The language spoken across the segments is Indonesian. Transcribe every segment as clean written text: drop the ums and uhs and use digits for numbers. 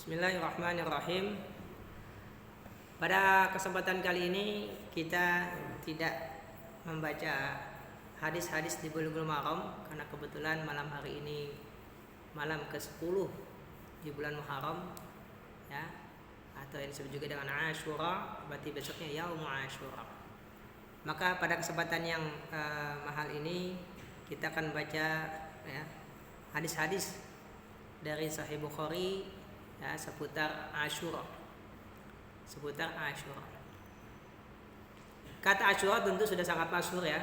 Bismillahirrahmanirrahim. Pada kesempatan kali ini kita tidak membaca hadis-hadis di Bulughul Maram karena kebetulan malam hari ini malam ke-10 di bulan Muharram, ya, atau yang disebut juga dengan Ashura, berarti besoknya Yaum Ashura. Maka pada kesempatan yang mahal ini kita akan baca, ya, hadis-hadis dari Sahih Bukhari, ya, seputar Ashura. Kata Ashura tentu sudah sangat masyhur, ya.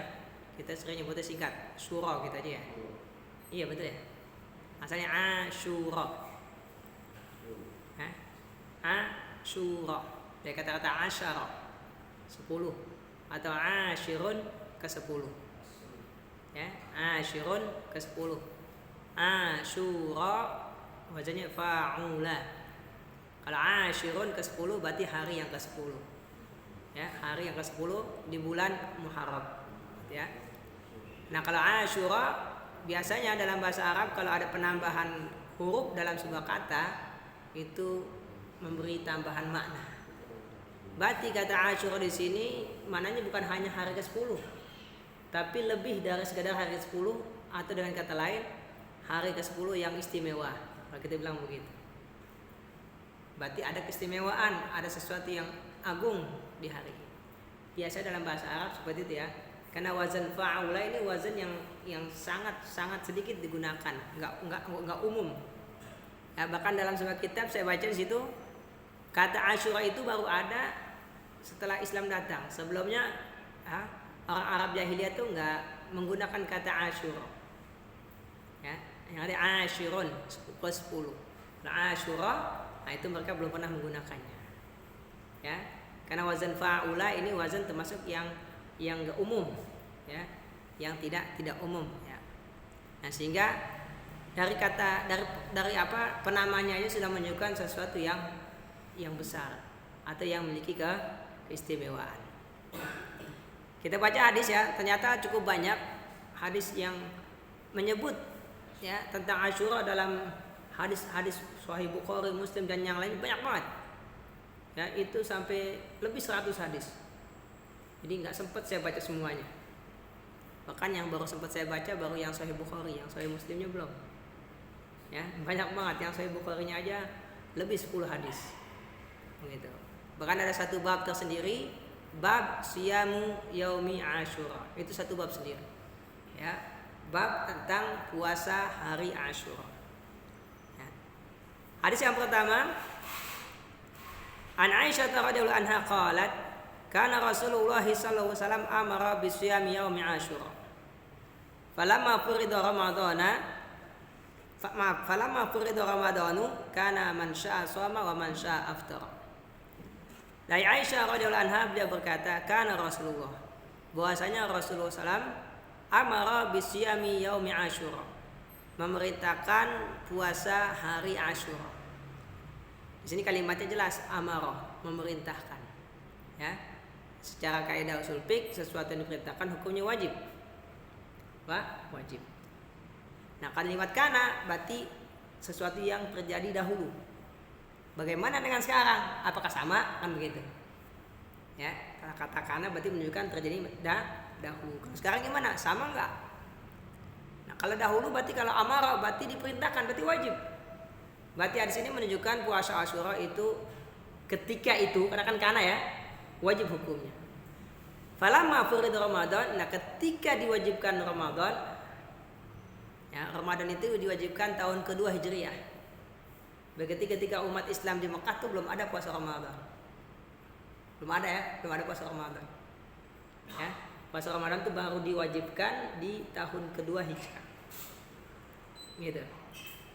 Kita sering nyebutnya singkat, Syura kita aja, ya. Iya betul, ya. Asalnya Ashura. Ashura dari kata-kata asyara, 10, atau ashirun ke-10. Ya, ashirun ke-10. Ashura wazannya fa'ula. Kalau ashirun ke-10 berarti hari yang ke-10. Ya, hari yang ke-10 di bulan Muharram, ya. Nah, kalau Ashura biasanya dalam bahasa Arab kalau ada penambahan huruf dalam sebuah kata itu memberi tambahan makna. Berarti kata Ashura di sini maknanya bukan hanya hari ke-10, tapi lebih dari sekedar hari ke-10, atau dengan kata lain hari ke-10 yang istimewa. Kalau kita bilang begitu, berarti ada keistimewaan, ada sesuatu yang agung di hari ini. Biasa dalam bahasa Arab seperti itu, ya. Karena wazan fa'ula ini wazan yang sangat sedikit digunakan, enggak umum. Ya, bahkan dalam sebuah kitab saya baca di situ kata Ashura itu baru ada setelah Islam datang. Sebelumnya orang Arab jahiliyah itu enggak menggunakan kata Ashura. Ya, yang ada Ashirun ke-10. Nah, Ashura, nah itu mereka belum pernah menggunakannya. Ya, karena wazan fa'ula ini wazan termasuk yang enggak umum, ya, yang tidak umum, ya. Nah, sehingga dari kata dari apa penamanya aja sudah menunjukkan sesuatu yang besar atau yang memiliki keistimewaan. Kita baca hadis, ya, ternyata cukup banyak hadis yang menyebut, ya, tentang Ashura dalam hadis-hadis Sahih Bukhari, Muslim dan yang lain banyak banget. Ya, itu sampai lebih 100 hadis. Jadi nggak sempat saya baca semuanya. Bahkan yang baru sempat saya baca baru yang Sahih Bukhari, yang Sahih Muslimnya belum. Ya, banyak banget, yang Sahih Bukharinya aja lebih 10 hadis. Begitu. Bahkan ada satu bab tersendiri, bab siyamu yaumi Ashura. Itu satu bab sendiri. Ya, bab tentang puasa hari Ashura. Ya. Hadis yang pertama, An Aisyah radhiyallahu anha qalat, kana Rasulullah sallallahu alaihi wasallam amara bi siyami yaumi Ashura. Falamma furida Ramadanu kana man syaa shoma wa man syaa aftara. Dari Aisyah radhiyallahu anha, beliau berkata, kana Rasulullah, bahwasanya Rasulullah sallam amara bi siyami yaumi Ashura, memerintahkan puasa hari Ashura. Di sini kalimatnya jelas, amara, memerintahkan. Ya. Secara kaidah usul fiqh, sesuatu yang diperintahkan hukumnya wajib. Wajib. Nah, kalimat kana berarti sesuatu yang terjadi dahulu. Bagaimana dengan sekarang? Apakah sama? Kan begitu. Ya, kata kana berarti menunjukkan terjadi dahulu. Kalau sekarang gimana? Sama enggak? Nah, kalau dahulu berarti, kalau amara berarti diperintahkan, berarti wajib. Berarti di sini menunjukkan puasa Ashura itu ketika itu, karena kan kana, ya, wajib hukumnya. Falamma furida Ramadan, nah ketika diwajibkan Ramadan, ya, Ramadan itu diwajibkan tahun kedua Hijriah. Begitu ketika umat Islam di Mekah tuh belum ada puasa Ramadan. Belum ada puasa Ramadan. Ya, puasa Ramadan itu baru diwajibkan di tahun kedua Hijrah. Gitu.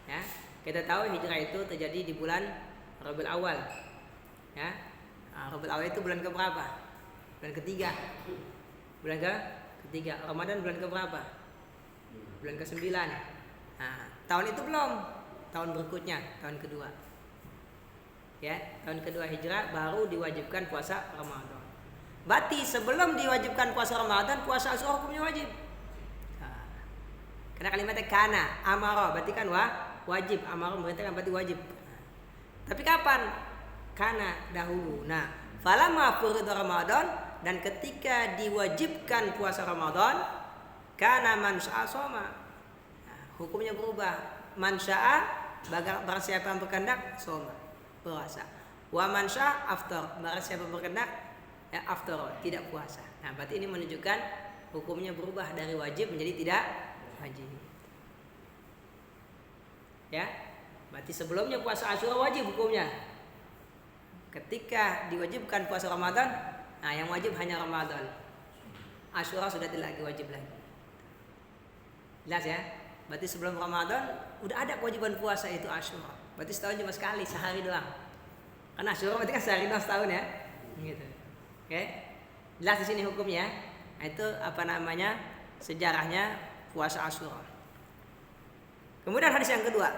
Ya, kita tahu Hijrah itu terjadi di bulan Rabiul Awal. Ya. Nah, Rabiul Awal itu bulan keberapa? Bulan ketiga. Bulan ketiga. Ramadan bulan keberapa? Bulan ke-9. Nah, tahun itu belum. Tahun berikutnya, tahun kedua. Ya, tahun kedua Hijrah baru diwajibkan puasa Ramadan. Berarti sebelum diwajibkan puasa Ramadan, puasa Ashura hukumnya wajib. Nah, karena kalimatnya kana, amara berarti kan wajib, amara memerintahkan berarti wajib. Tapi kapan? Karena dahulu. Nah, falamma furida Ramadan, dan ketika diwajibkan puasa Ramadan, kana man syaa shoma. Nah, hukumnya berubah. Man syaa, barang siapa yang berkehendak shoma, puasa. Wa man syaa aftar, barang siapa berkehendak ya aftar, tidak puasa. Nah, berarti ini menunjukkan hukumnya berubah dari wajib menjadi tidak wajib. Ya, berarti sebelumnya puasa Asyura wajib hukumnya. Ketika diwajibkan puasa Ramadan, nah yang wajib hanya Ramadan. Asyura sudah tidak lagi wajib lagi. Jelas ya? Berarti sebelum Ramadan udah ada kewajiban puasa itu Asyura. Berarti setahun cuma sekali, sehari doang. Karena Asyura berarti kan sehari doang setahun ya. Gitu. Oke? Jelas di sini hukumnya. Nah, itu apa namanya? Sejarahnya puasa Asyura. Kemudian hadis yang kedua.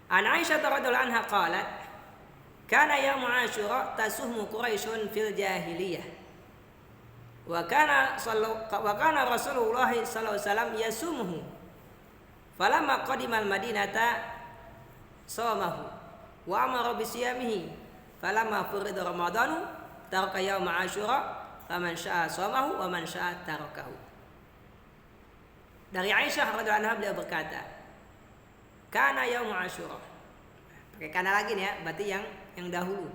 An Aisyah radhiyallahu anha qalat, kana yaum Asyura tasuhmu Quraisyun fil jahiliyah. Wa kana Rasulullah sallallahu alaihi wasallam yasumuhu. Falamma qadima al-Madinata shamahu wa amara bi siyamihi. Falamma furida Ramadanu taraka yaum Asyura, faman syaa shamahu wa man syaa tarakahu. Dari Aisyah radhiyallahu anha beliau berkata, kana yaum Asyura. Pakai kana lagi nih ya, berarti yang dahulu.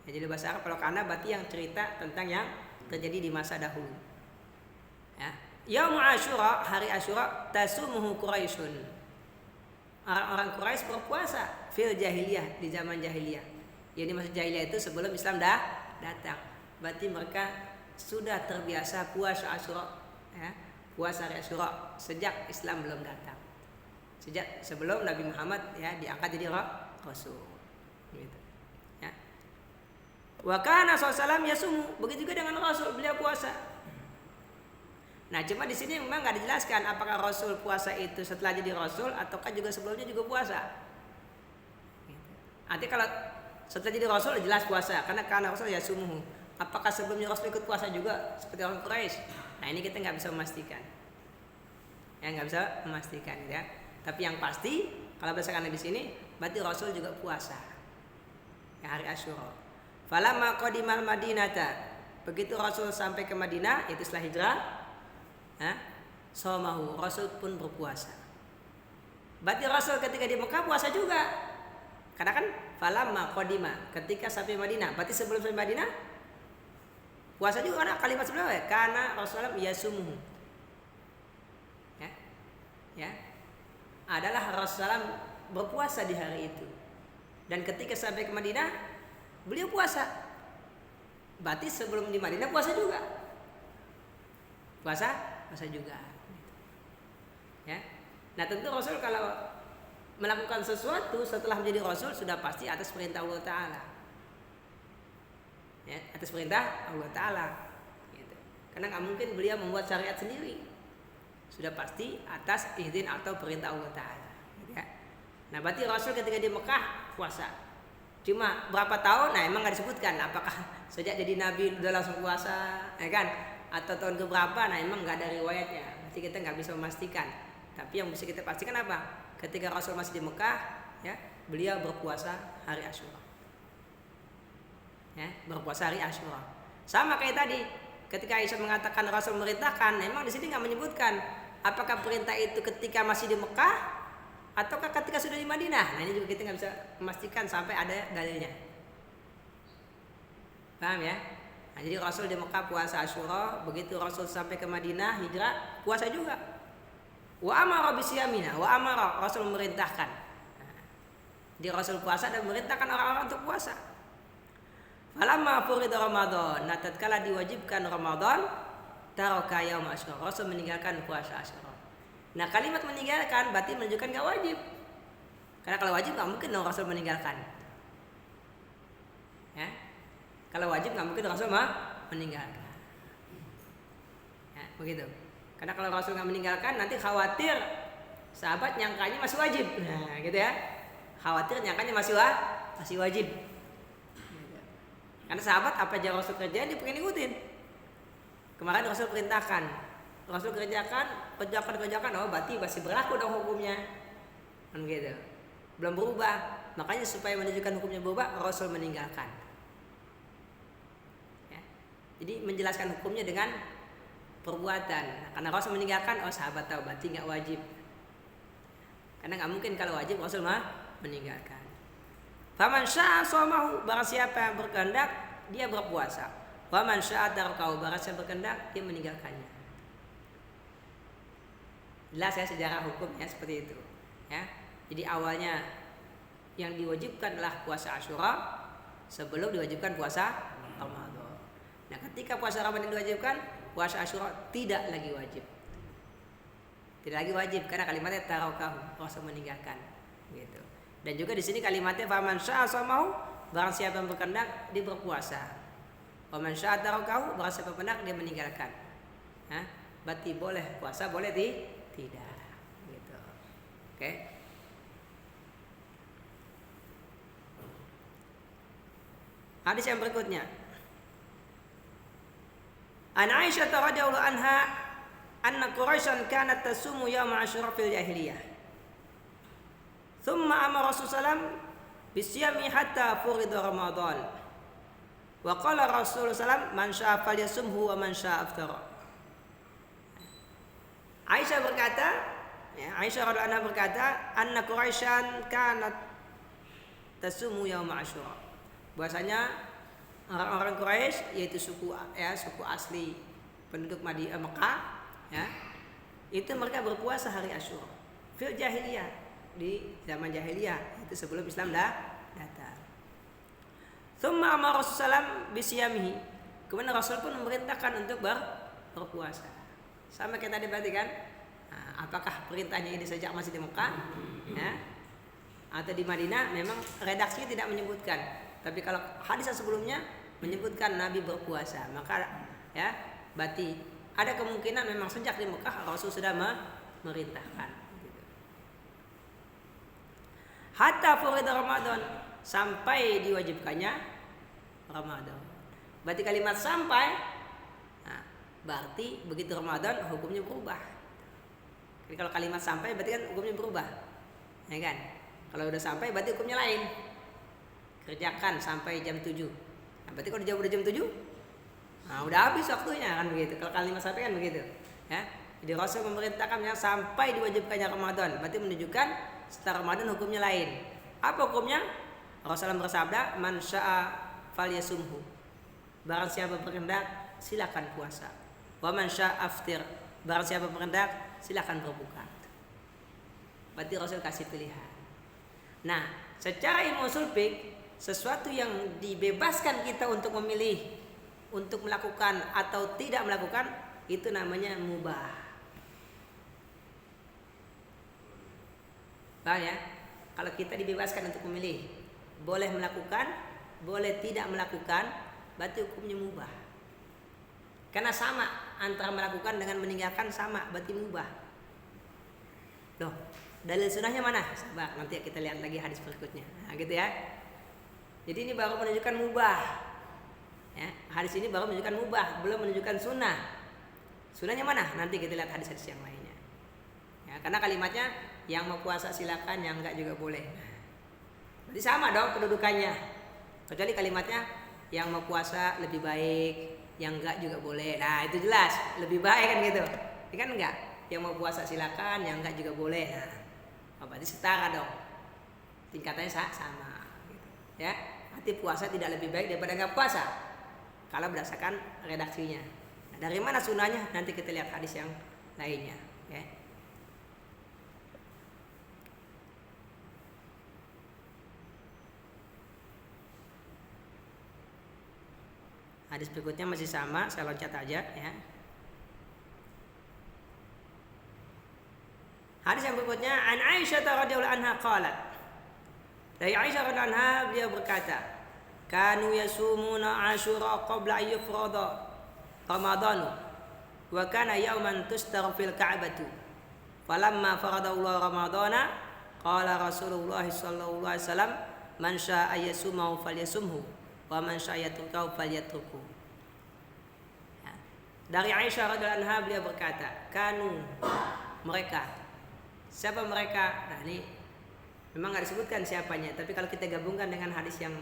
Ya, jadi bahasa Arab kalau kana berarti yang cerita tentang yang terjadi di masa dahulu. Ya. Yaum Asyura, hari Asyura, tasumuhu Quraisyun. Orang-orang Quraisy berpuasa fil jahiliyah, di zaman jahiliyah. Jadi masa jahiliyah itu sebelum Islam datang. Berarti mereka sudah terbiasa puasa Asyura, ya. Puasa hari Asyura sejak Islam belum datang, sejak sebelum Nabi Muhammad ya diangkat jadi Rasul. Gitu. Ya. Wa kana sallallahu yasumu, begitu juga dengan Rasul, beliau puasa. Nah, cuma di sini memang nggak dijelaskan apakah Rasul puasa itu setelah jadi Rasul ataukah juga sebelumnya juga puasa. Gitu. Artinya kalau setelah jadi Rasul jelas puasa, karena Rasul yasumuhu. Apakah sebelumnya Rasul ikut puasa juga seperti orang Quraisy? Nah, ini kita nggak bisa memastikan. Ya, nggak bisa memastikan ya. Tapi yang pasti kalau berdasarkan di sini berarti Rasul juga puasa. Ya, hari Asyura. Falamma qadimal Madinata, begitu Rasul sampai ke Madinah, itu setelah hijrah, ya, shamahu, Rasul pun berpuasa. Berarti Rasul ketika di Mekah puasa juga. Karena kan falamma qadima, ketika sampai Madinah, berarti sebelum sampai Madinah puasa juga, karena kalimat sebelumnya karena Rasulullah yasumuhu. Ya, adalah Rasulullah berpuasa di hari itu. Dan ketika sampai ke Madinah, beliau puasa. Berarti sebelum di Madinah puasa juga. Puasa juga. Ya. Nah, tentu Rasul kalau melakukan sesuatu setelah menjadi Rasul sudah pasti atas perintah Allah Ta'ala. Ya, atas perintah Allah Ta'ala gitu. Karena nggak mungkin beliau membuat syariat sendiri, sudah pasti atas izin atau perintah Allah Ta'ala gitu ya. Nah, berarti Rasul ketika di Mekah puasa cuma berapa tahun, nah emang nggak disebutkan apakah sejak jadi Nabi udah langsung puasa ya kan, atau tahun keberapa, nah emang nggak ada riwayatnya, berarti kita nggak bisa memastikan. Tapi yang bisa kita pastikan apa, ketika Rasul masih di Mekah ya, beliau berpuasa hari Asyura. Ya, berpuasa hari Asyura. Sama kayak tadi, ketika Aisyah mengatakan Rasul merintahkan, memang di sini nggak menyebutkan apakah perintah itu ketika masih di Mekah ataukah ketika sudah di Madinah. Nah, ini juga kita nggak bisa memastikan sampai ada dalilnya. Paham ya? Nah, jadi Rasul di Mekah puasa Asyura, begitu Rasul sampai ke Madinah hijrah puasa juga. Wa amara bisiyamina, wa amara, Rasul memerintahkan. Nah, di Rasul puasa dan memerintahkan orang-orang untuk puasa. Falamma furida Ramadan, nah tatkala diwajibkan Ramadan, taraka yaum Asyura, Rasul meninggalkan puasa Asyura. Nah, kalimat meninggalkan berarti menunjukkan enggak wajib. Karena kalau wajib enggak mungkin dong Rasul meninggalkan. Ya. Kalau wajib enggak mungkin Rasul meninggalkan. Ya, begitu. Karena kalau Rasul enggak meninggalkan nanti khawatir sahabat nyangkanya masih wajib. Nah, gitu ya. Khawatir nyangkanya masih wajib. Karena sahabat apa aja Rasul kerjain dia pengen ikutin. Kemarin Rasul perintahkan, Rasul kerjakan, oh berarti masih berlaku dong hukumnya, kan gitu. belum berubah. Makanya supaya menunjukkan hukumnya berubah, Rasul meninggalkan. Ya. Jadi menjelaskan hukumnya dengan perbuatan. Karena Rasul meninggalkan, sahabat tahu berarti nggak wajib. Karena nggak mungkin kalau wajib Rasul meninggalkan. Faman syaa shamahu, barang siapa yang berkehendak dia berpuasa. Waman syaa tarakahu, barang siapa berkehendak dia meninggalkannya. Jelas ya sejarah hukumnya seperti itu. Ya. Jadi awalnya yang diwajibkan adalah puasa Asyura sebelum diwajibkan puasa Ramadan. Nah, ketika puasa Ramadan diwajibkan, puasa Asyura tidak lagi wajib. Tidak lagi wajib karena kalimatnya tarakahu, Rasul meninggalkan. Gitu. Dan juga di sini kalimatnya faman syaa shamahu, barang siapa yang berkehendak dia berpuasa. Waman syaa tarakahu, barang siapa berkehendak dia meninggalkan. Nah, berarti boleh puasa, boleh tidak. Gitu. Oke. Hadis yang berikutnya. An Aisyah radhiyallahu anha anna Quraisyan kanat tasumu yaum Asyura fil jahiliyah. Thumma amara Rasulullah bisyami hatta furida Ramadan. Wa qala Rasulullah man syaa falyasumhu wa man syaa aftara. Aisyah berkata, Aisyah radhiyallahu anha berkata, anna Quraisyan kanat tasumu yaum Asyura. Bahwasanya orang-orang Quraisy yaitu suku asli penduduk Mekah, ya, itu mereka berpuasa hari Asyura fil jahiliyah, di zaman jahiliyah, itu sebelum Islam datang. Tsumma amara Rasulullah bisiyamihi, kemudian Rasul pun memerintahkan untuk berpuasa. Sama kayak tadi berarti kan, nah, apakah perintahnya ini sejak masih di Mekah, ya, atau di Madinah? Memang redaksinya tidak menyebutkan. Tapi kalau hadis sebelumnya menyebutkan Nabi berpuasa, maka ya berarti ada kemungkinan memang sejak di Mekah Rasul sudah memerintahkan. Hatta furida Ramadan, sampai diwajibkannya Ramadan. Berarti kalimat sampai, nah, berarti begitu Ramadan hukumnya berubah. Jadi kalau kalimat sampai berarti kan hukumnya berubah, ya kan? Kalau udah sampai berarti hukumnya lain. Kerjakan sampai jam 7. Nah, berarti kalau udah jam 7, nah udah habis waktunya kan begitu. Kalau kalimat sampai kan begitu, ya. Jadi Rasul memerintahkan yang sampai diwajibkannya Ramadan, berarti menunjukkan setelah Ramadan hukumnya lain. Apa hukumnya? Rasulullah bersabda, "Man syaa falyasumhu." Barang siapa berkehendak, silakan puasa. Wa man syaa aftir. Barang siapa berkehendak, silakan berbuka. Berarti Rasul kasih pilihan. Nah, secara ilmu ushul fiqh, sesuatu yang dibebaskan kita untuk memilih untuk melakukan atau tidak melakukan, itu namanya mubah. Paham ya? Kalau kita dibebaskan untuk memilih, boleh melakukan, boleh tidak melakukan, berarti hukumnya mubah. Karena sama antara melakukan dengan meninggalkan, sama, berarti mubah. Loh, dalil sunnahnya mana? Sabar, nanti kita lihat lagi hadis berikutnya. Nah, gitu ya. Jadi ini baru menunjukkan mubah. Ya, hadis ini baru menunjukkan mubah, belum menunjukkan sunnah. Sunnahnya mana? Nanti kita lihat hadis-hadis yang lainnya. Ya, karena kalimatnya yang mau puasa silakan, yang enggak juga boleh. Berarti sama dong kedudukannya. Kecuali kalimatnya yang mau puasa lebih baik, yang enggak juga boleh. Nah, itu jelas, lebih baik kan gitu. Ini kan enggak. Yang mau puasa silakan, yang enggak juga boleh. Nah, berarti setara dong. Tingkatannya sama gitu. Ya. Arti puasa tidak lebih baik daripada enggak puasa kalau berdasarkan redaksinya. Nah, dari mana sunnahnya? Nanti kita lihat hadis yang lainnya, ya. Hadis berikutnya masih sama, saya loncat aja ya. Hadis yang berikutnya, an Aisyah radhiyallahu anha qalat. Dari Aisyah radhiyallahu anha beliau berkata, kanu yasumuna Asyura qabla yufrada Ramadan wa kana yawman tustaru fil Ka'batu. Falamma faradallahu Ramadana qala Rasulullah sallallahu alaihi wasallam man syaa'a yasumahu falyasumhu wa man syaa'a yatrukahu falyatruku. Dari Aisyah radhiyallahu anha beliau berkata, kanu, mereka. Siapa mereka? Nah, ini Memang nggak disebutkan siapanya, tapi kalau kita gabungkan dengan hadis yang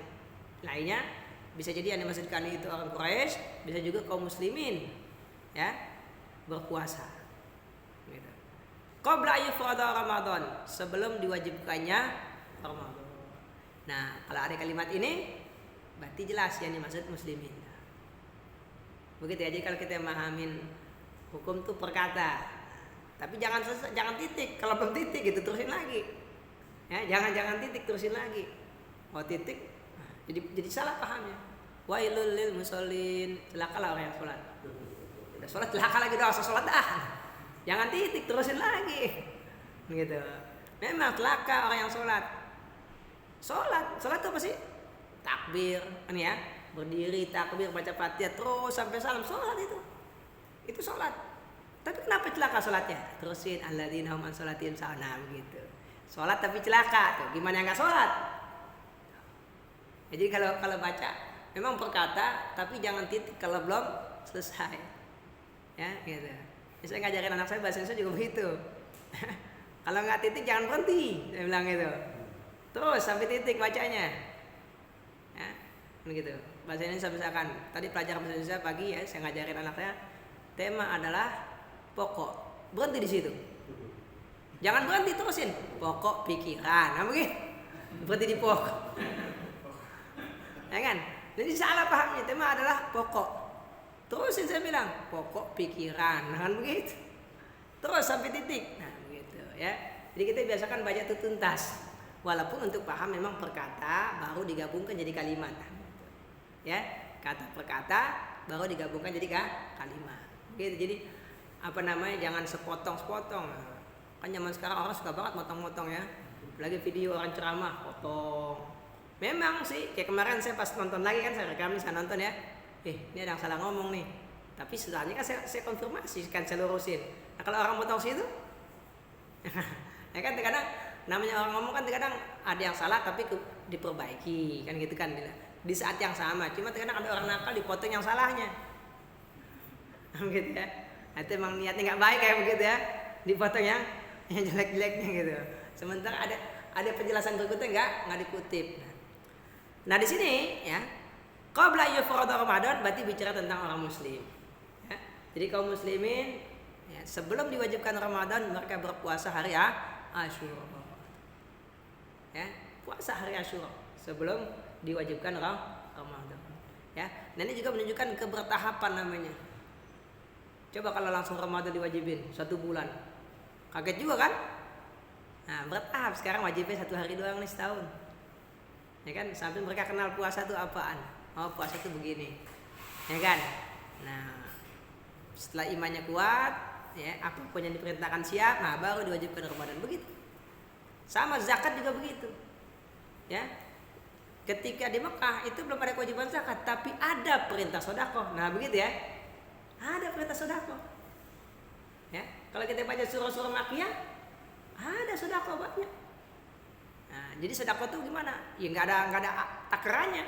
lainnya, bisa jadi yang dimaksudkan itu orang Quraisy, bisa juga kaum muslimin, ya, berpuasa. Gitu. Qabla yufrada Ramadan, sebelum diwajibkannya Ramadan. Nah, kalau ada kalimat ini, berarti jelas yang dimaksud muslimin. Begitu ya. Jadi kalau kita memahamin hukum itu perkata, tapi jangan titik. Kalau belum titik gitu terusin lagi. Ya, jangan titik terusin lagi. Oh titik, jadi salah pahamnya. Wailul lil musallin, celakalah orang yang sholat. Udah sholat celaka lagi, udah usah sholat dah. Jangan titik terusin lagi. Gitu. Memang celaka orang yang sholat. Sholat itu apa sih? Takbir, kan ya? Berdiri, takbir, baca Fatihah terus sampai salam, sholat itu. Itu sholat. Tapi kenapa celaka sholatnya? Terusin alladzina hum an sholatihim sahun, begitu. Sholat tapi celaka tuh, gimana yang nggak sholat? Jadi kalau baca memang berkata, tapi jangan titik kalau belum selesai, ya gitu. Saya ngajarin anak saya bahasa Indonesia juga begitu. Kalau nggak titik jangan berhenti, saya bilang gitu. Terus sampai titik bacanya, ya begitu. Bahasa Indonesia misalkan tadi pelajaran bahasa Indonesia pagi ya, saya ngajarin anak saya, tema adalah pokok, berhenti di situ. Jangan berhenti, terusin pokok pikiran, nah begitu. Berhenti di pokok, ya kan? Jadi salah pahamnya, tema adalah pokok. Terusin saya bilang pokok pikiran, nah kan begitu. Terus sampai titik, nah begitu ya. Jadi kita biasakan baca itu tuntas. Walaupun untuk paham memang perkata baru digabungkan jadi kalimat, ya kata perkata baru digabungkan jadi kalimat. Gitu. Jadi jangan sepotong-sepotong. Kan zaman sekarang orang suka banget motong-motong ya. Apalagi video orang ceramah potong. Memang sih kayak kemarin saya pas nonton lagi kan, saya rekam nih, saya nonton ya. Ini ada yang salah ngomong nih. Tapi setelahnya kan saya konfirmasi, kan saya lurusin. Nah kalau orang potong situ, ya kan terkadang namanya orang ngomong kan terkadang ada yang salah tapi diperbaiki kan gitu kan di saat yang sama. Cuma terkadang ada orang nakal dipotong yang salahnya. Gitu ya. Nah, itu emang niatnya nggak baik kayak begitu ya. Dipotong yang jelek-jeleknya gitu. Sementara ada penjelasan berikutnya nggak dikutip. Nah di sini ya, qabla yufrada Ramadan berarti bicara tentang orang muslim. Ya. Jadi kaum muslimin ya, sebelum diwajibkan Ramadan mereka berpuasa hari Asyura. Ya, puasa hari Asyura sebelum diwajibkan Ramadan. Ya, nah ini juga menunjukkan kebertahapan namanya. Coba kalau langsung Ramadan diwajibin 1 bulan, kaget juga kan? Nah bertahap, sekarang wajibnya 1 hari doang nih setahun. Ya kan, sampai mereka kenal puasa itu apaan. Oh puasa itu begini, ya kan? Nah setelah imannya kuat, ya apapun yang diperintahkan siap, nah baru diwajibkan Ramadan begitu. Sama zakat juga begitu, ya. Ketika di Mekah itu belum ada kewajiban zakat, tapi ada perintah sedekah. Nah begitu ya, ada perintah sedekah. Ya, kalau kita baca surah-surah Makkiyah, ada sedekah banyak. Nah, jadi sedekah itu gimana? Ya nggak ada takarannya.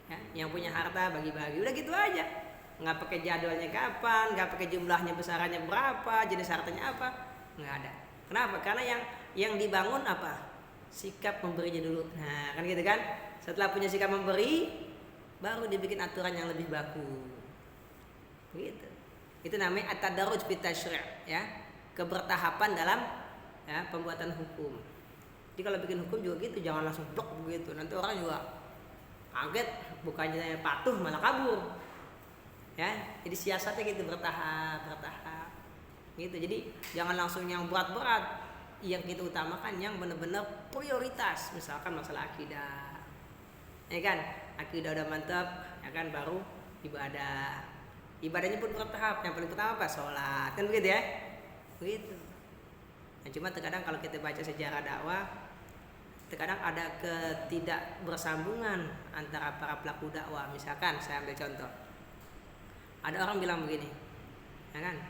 Ya, yang punya harta bagi-bagi, udah gitu aja. Nggak pakai jadwalnya kapan, nggak pakai jumlahnya besarannya berapa, jenis hartanya apa, nggak ada. Kenapa? Karena yang dibangun apa? Sikap memberinya dulu. Nah, kan gitu kan? Setelah punya sikap memberi, baru dibikin aturan yang lebih baku. Gitu. Itu namanya at-tadarruj fit tasyri', ya. Kebertahapan dalam ya, pembuatan hukum. Jadi kalau bikin hukum juga gitu, jangan langsung blok begitu. Nanti orang juga kaget, bukannya patuh malah kabur. Ya, jadi siasatnya gitu, bertahap. Gitu. Jadi jangan langsung yang berat-berat. Yang kita utamakan yang benar-benar prioritas, misalkan masalah akidah. Ya kan? Akidah udah mantap, ya kan, baru ibadah. Ibadahnya pun bertahap. Yang paling pertama apa? Sholat. Kan begitu ya? Begitu. Nah, cuma terkadang kalau kita baca sejarah dakwah, terkadang ada ketidakbersambungan antara para pelaku dakwah. Misalkan saya ambil contoh. Ada orang bilang begini, ya kan?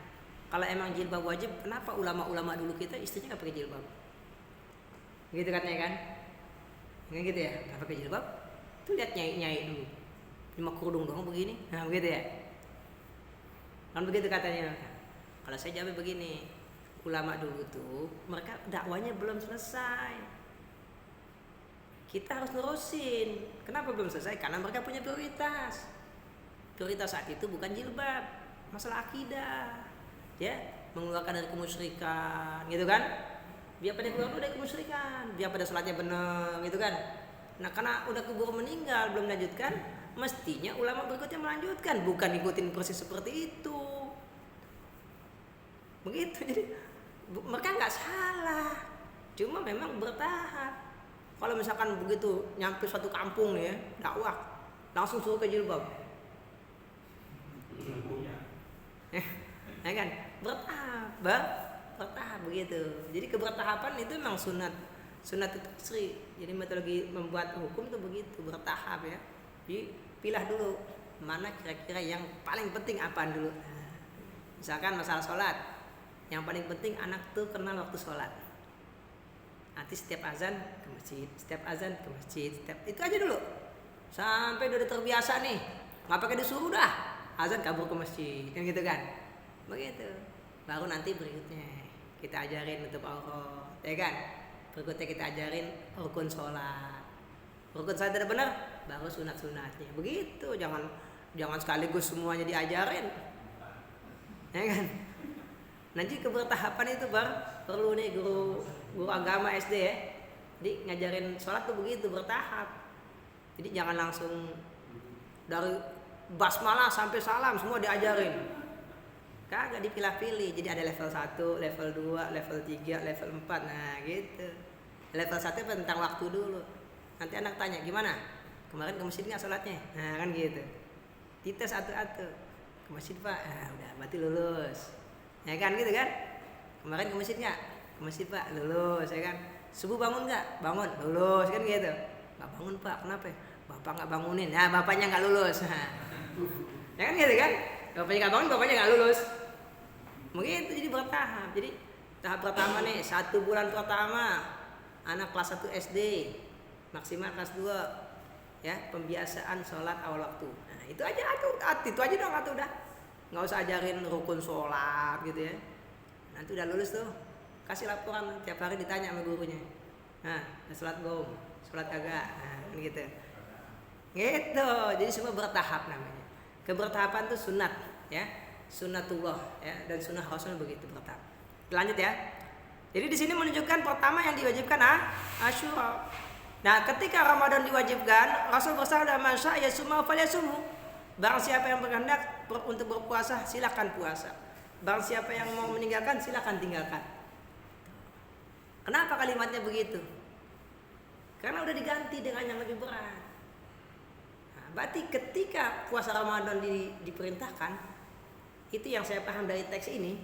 Kalau emang jilbab wajib, kenapa ulama-ulama dulu kita istrinya nggak pakai jilbab? Gitu katanya kan? Nggak gitu ya? Nggak pakai jilbab? Tuh lihat nyai dulu, cuma kerudung doang begini. Nah begitu ya? Kan begitu katanya. Kalau saya jawab begini, ulama dulu tuh mereka dakwanya belum selesai. kita harus nerusin. Kenapa belum selesai? Karena mereka punya prioritas. Prioritas saat itu bukan jilbab, masalah akidah, ya, mengeluarkan dari kemusyrikan, gitu kan? Biar pada keluar dulu dari kemusyrikan, biar pada sholatnya benar, gitu kan? Nah, karena udah keburu meninggal belum lanjutkan, mestinya ulama berikutnya melanjutkan, bukan ikutin proses seperti itu. Begitu, jadi mereka nggak salah, cuma memang bertahap. Kalau misalkan begitu nyampe suatu kampung nih ya, dakwah langsung suruh ke jilbab, ya kan? Bertahap begitu. Jadi kebertahapan itu memang sunat tasri. Jadi metodologi membuat hukum itu begitu, bertahap ya. Jadi pilah dulu mana kira-kira yang paling penting apaan dulu. Nah, misalkan masalah sholat, yang paling penting anak tuh kenal waktu sholat. Nanti setiap azan ke masjid, itu aja dulu. Sampai udah terbiasa nih, nggak pakai disuruh dah, azan kabur ke masjid, kan gitu kan? Begitu. Baru nanti berikutnya kita ajarin untuk aurat, ya kan? Berikutnya kita ajarin rukun sholat. Rukun sholat udah benar, baru sunat-sunatnya. Begitu, jangan sekaligus semuanya diajarin, ya kan? Nanti kebertahapan itu perlu nih guru agama SD ya. Jadi ngajarin sholat tuh begitu, bertahap. Jadi jangan langsung dari basmalah sampai salam semua diajarin. Kagak dipilah-pilih. Jadi ada level 1, level 2, level 3, level 4. Nah gitu. Level 1 tentang waktu dulu. Nanti anak tanya, gimana? Kemarin ke masjid nggak sholatnya? Nah kan gitu. Dites satu-satu. Ke masjid pak? Nah udah, berarti lulus. Ya kan gitu kan? Kemarin ke masjid nggak? Ke masjid pak, lulus ya kan? Subuh bangun nggak? Bangun, lulus kan gitu. Nggak bangun pak, kenapa? Bapak nggak bangunin, nah bapaknya nggak lulus. Nah, ya kan gitu kan? Bapaknya nggak bangun, bapaknya nggak lulus. Begitu, jadi bertahap. Jadi tahap pertama nih, 1 bulan pertama anak kelas 1 SD, maksimal kelas 2 ya, pembiasaan sholat awal waktu. Nah itu aja itu aja dong udah. Nggak usah ajarin rukun sholat gitu ya. Nanti udah lulus tuh, kasih laporan tiap hari, ditanya sama gurunya. Nah, sholat belum? Sholat kagak? Nah, gitu. Gitu. Jadi semua bertahap namanya. Kebertahapan tuh sunat, ya. Sunnatullah, ya, dan sunnah Rasul begitu bertahap. Lanjut ya. Jadi di sini menunjukkan pertama yang diwajibkan Asyura. Nah, ketika Ramadan diwajibkan, Rasul bersabda, "Man syaa'a yasuma falyasumhu." Barang siapa yang berkehendak untuk berpuasa, silakan puasa. Barang siapa yang mau meninggalkan, silakan tinggalkan. Kenapa kalimatnya begitu? Karena udah diganti dengan yang lebih berat. Nah, berarti ketika puasa Ramadan diperintahkan, itu yang saya paham dari teks ini,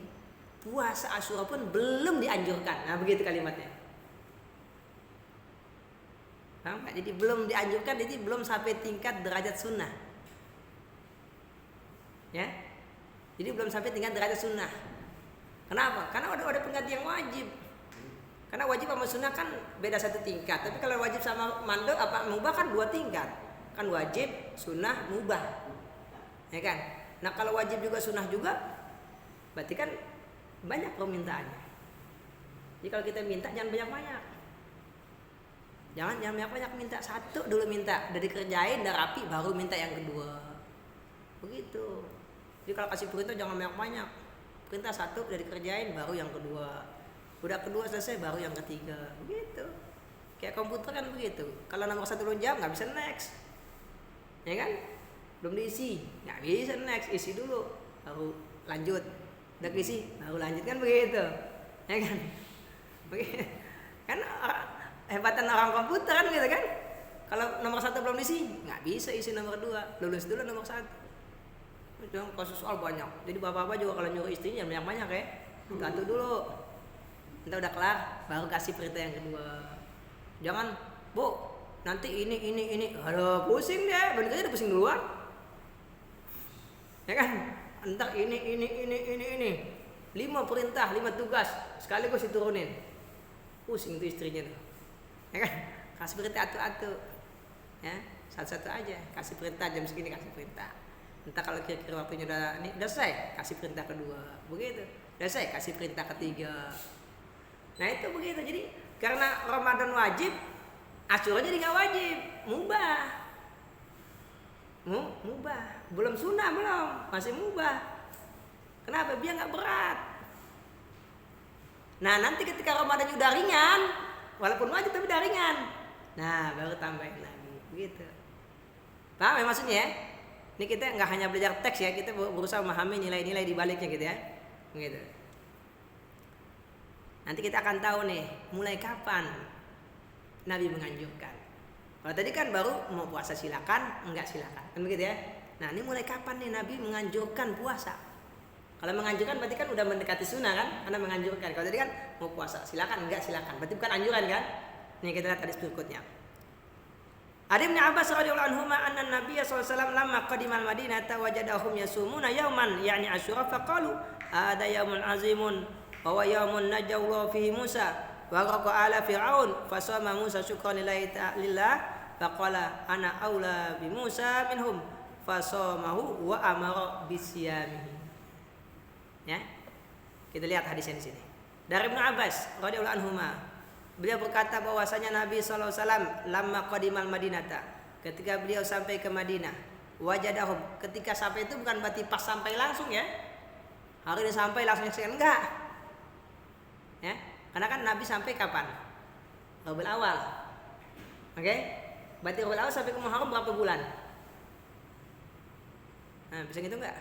puasa Asyura pun belum dianjurkan. Nah, begitu kalimatnya. Paham gak? Jadi belum dianjurkan, jadi belum sampai tingkat derajat sunnah. Ya, jadi belum sampai tingkat derajat sunnah. Kenapa? Karena ada pengganti yang wajib. Karena wajib sama sunnah kan beda 1 tingkat. Tapi kalau wajib sama mandub apa mubah kan 2 tingkat. Kan wajib, sunnah, mubah. Ya kan? Nah kalau wajib juga sunnah juga, berarti kan banyak permintaannya. Jadi kalau kita minta jangan banyak-banyak. Jangan banyak-banyak minta. 1 dulu minta, udah dikerjain, udah rapi, baru minta yang kedua. Begitu. Jadi kalau kasih perintah jangan banyak-banyak. Perintah 1 udah dikerjain, baru yang kedua. Udah kedua selesai, baru yang ketiga. Begitu. Kayak komputer kan begitu. Kalau nomor 1 belum jawab, nggak bisa next. Ya kan? Belum diisi, nggak bisa next. Isi dulu, baru lanjut. Udah isi, baru lanjut, kan begitu. Ya kan? Begitu. Kan hebatan orang komputer kan gitu kan. Kalau nomor 1 belum diisi, nggak bisa isi nomor 2. Lulus dulu nomor 1. Jangan kasus soal banyak. Jadi bapak-bapak juga kalau nyuruh istrinya jangan banyak-banyak ya. Satu dulu. Entah udah kelar, baru kasih perintah yang kedua. Jangan, Bu, nanti ini. Aduh, pusing deh. Benernya udah pusing duluan. Ya kan? Entar ini. 5 perintah, 5 tugas sekaligus diturunin. Pusing tuh istrinya tuh. Ya kan? Kasih perintah atu-atu. Ya, satu-satu aja. Kasih perintah jam segini, kasih perintah. Entah kalau kira-kira waktunya udah selesai, kasih perintah kedua, begitu. Udah selesai, kasih perintah ketiga. Nah itu begitu. Jadi karena Ramadan wajib, Asyura jadi nggak wajib, mubah. Mubah. Belum sunnah belum, masih mubah. Kenapa? Biar nggak berat. Nah nanti ketika Ramadan udah ringan, walaupun wajib tapi udah ringan, nah baru tambahin lagi, begitu. Paham ya maksudnya? Ini kita nggak hanya belajar teks ya, kita berusaha memahami nilai-nilai di baliknya gitu ya, gitu. Nanti kita akan tahu nih, mulai kapan Nabi menganjurkan. Kalau tadi kan baru mau puasa silakan, enggak silakan, kan begitu ya. Nah ini mulai kapan nih Nabi menganjurkan puasa? Kalau menganjurkan berarti kan udah mendekati sunnah kan, karena menganjurkan. Kalau tadi kan mau puasa silakan, enggak silakan, berarti bukan anjuran kan? Nih kita lihat hadis berikutnya. Ada Ibnu Abbas radhiyallahu anhu anna Nabiy sallallahu alaihi wasallam lamma qadimal Madinah wajadahum yasumuna yawman yani Asyura faqalu ada yawmun azimun wa huwa yawmun najawallahu fihi Musa wa raqa ala fir'aun fasama Musa syukran lillahi ta'ala faqala ana aula bi Musa minhum fasamahu wa amara bisyamihi. Ya. Kita lihat hadisnya di sini. Dari Ibnu Abbas radhiyallahu anhu, beliau berkata bahwasanya Nabi sallallahu alaihi wasallam lamma qadimal Madinata, ketika beliau sampai ke Madinah, wajadahum, ketika sampai itu bukan berarti pas sampai langsung ya. Hari ini sampai langsung nyaksikan enggak. Ya. Karena kan Nabi sampai kapan? Rabiul Awal. Oke? Berarti Rabiul Awal sampai ke Muharram berapa bulan? Nah, bisa gitu enggak?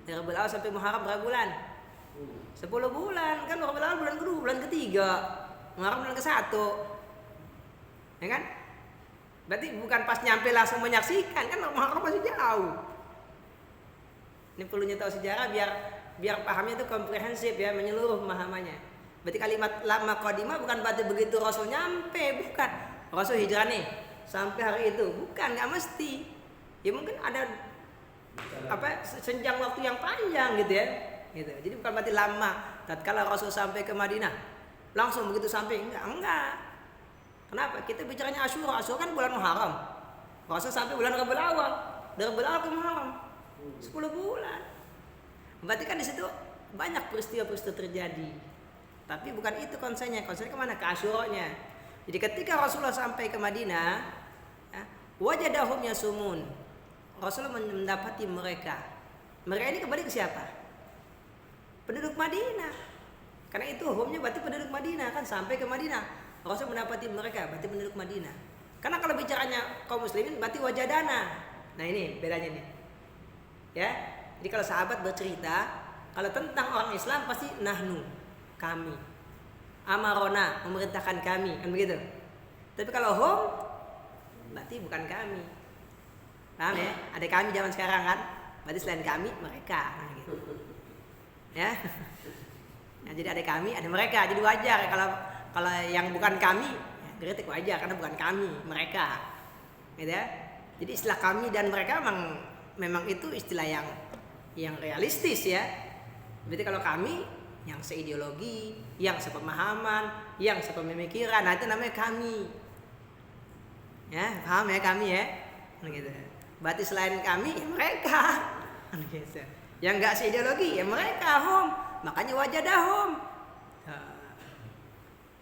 Dari Rabiul Awal sampai Muharram berapa bulan? 10 bulan. Kan Rabiul Awal bulan kedua, bulan ketiga. Muharram bulan ke-1. Ya kan? Berarti bukan pas nyampe langsung menyaksikan, kan Muharram masih jauh. Ini perlunya tahu sejarah biar pahamnya itu komprehensif ya, menyeluruh pemahamannya. Berarti kalimat lama qadimah bukan berarti begitu Rasul nyampe, bukan. Rasul hijrah nih sampai hari itu, bukan, enggak mesti. Ya mungkin ada senjang waktu yang panjang gitu ya. Gitu. Jadi bukan berarti lama. Tatkala Rasul sampai ke Madinah, langsung begitu sampai, enggak. Kenapa? Kita bicaranya Asyura. Asyura kan bulan Muharram. Rasul sampai bulan Rabiul Awal. Dari Rabiul Awal ke Muharram 10 bulan. Berarti kan di situ banyak peristiwa-peristiwa terjadi. Tapi bukan itu konsennya. Konsennya kemana? Ke Asyuranya. Jadi ketika Rasulullah sampai ke Madinah, ya, wajadahum yasumun. Rasulullah mendapati mereka. Mereka ini kembali ke siapa? Penduduk Madinah. Karena itu humnya berarti penduduk Madinah kan, sampai ke Madinah. Rasul mendapati mereka berarti penduduk Madinah. Karena kalau bicaranya kaum muslimin berarti wajadana. Nah ini bedanya nih. Ya. Jadi kalau sahabat bercerita, kalau tentang orang Islam pasti nahnu, kami. Amarona, memerintahkan kami, kan begitu. Tapi kalau hum berarti bukan kami. Paham ya? Ada kami zaman sekarang kan? Berarti selain kami mereka. Nah, gitu. Ya. Nah, jadi ada kami, ada mereka. Jadi wajar kalau yang bukan kami, ya, kritik wajar karena bukan kami, mereka. Gitu ya. Jadi istilah kami dan mereka memang itu istilah yang realistis ya. Berarti kalau kami yang seideologi, yang sepemahaman, yang sepemikiran, nah itu namanya kami. Ya, paham ya kami ya? Gitu. Berarti selain kami ya mereka. Gitu. Yang enggak seideologi ya mereka hum. Makanya wajadahum.